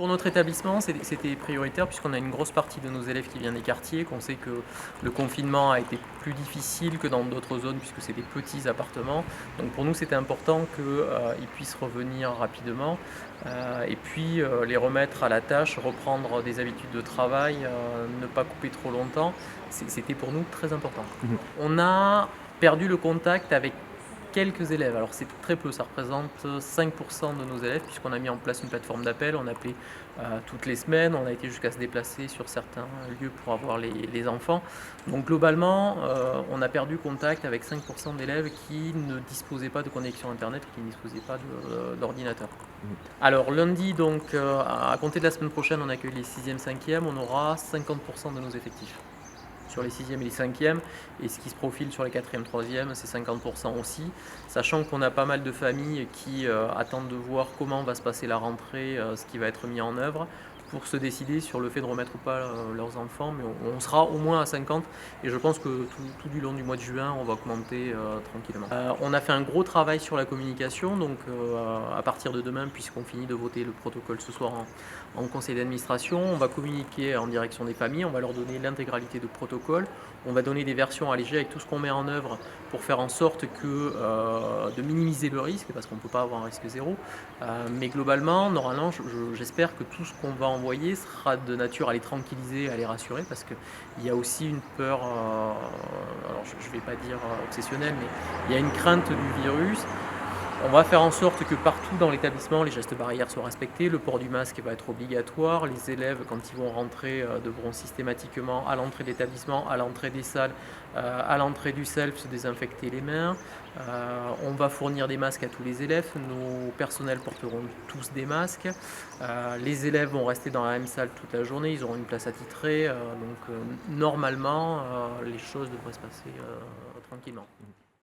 Pour notre établissement, c'était prioritaire puisqu'on a une grosse partie de nos élèves qui vient des quartiers, qu'on sait que le confinement a été plus difficile que dans d'autres zones puisque c'est des petits appartements. Donc pour nous, c'était important qu'ils puissent revenir rapidement, et puis les remettre à la tâche, reprendre des habitudes de travail, ne pas couper trop longtemps. C'était pour nous très important. Mmh. On a perdu le contact avec quelques élèves. Alors c'est très peu, ça représente 5 de nos élèves puisqu'on a mis en place une plateforme d'appel. On appelait toutes les semaines, on a été jusqu'à se déplacer sur certains lieux pour avoir les enfants. Donc globalement, on a perdu contact avec 5 d'élèves qui ne disposaient pas de connexion internet, qui ne disposaient pas d'ordinateur. Mmh. Alors lundi, donc à compter de la semaine prochaine, on accueille les 6e, 5e, on aura 50 de nos effectifs sur les 6e et les 5e, et ce qui se profile sur les 4e, 3e, c'est 50 aussi, sachant qu'on a pas mal de familles qui attendent de voir comment va se passer la rentrée, ce qui va être mis en œuvre, pour se décider sur le fait de remettre ou pas leurs enfants, mais on sera au moins à 50, et je pense que tout du long du mois de juin, on va augmenter tranquillement. On a fait un gros travail sur la communication, donc à partir de demain, puisqu'on finit de voter le protocole ce soir en conseil d'administration, on va communiquer en direction des familles, on va leur donner l'intégralité du protocole, on va donner des versions allégées avec tout ce qu'on met en œuvre pour faire en sorte de minimiser le risque, parce qu'on ne peut pas avoir un risque zéro, mais globalement, normalement, j'espère que tout ce qu'on va envoyer sera de nature à les tranquilliser, à les rassurer, parce qu'il y a aussi une peur, alors je ne vais pas dire obsessionnelle, mais il y a une crainte du virus. On va faire en sorte que partout dans l'établissement, les gestes barrières soient respectés, le port du masque va être obligatoire, les élèves, quand ils vont rentrer, devront systématiquement, à l'entrée de l'établissement, à l'entrée des salles, à l'entrée du self, se désinfecter les mains. On va fournir des masques à tous les élèves, nos personnels porteront tous des masques. Les élèves vont rester dans la même salle toute la journée, ils auront une place attitrée, donc normalement, les choses devraient se passer tranquillement.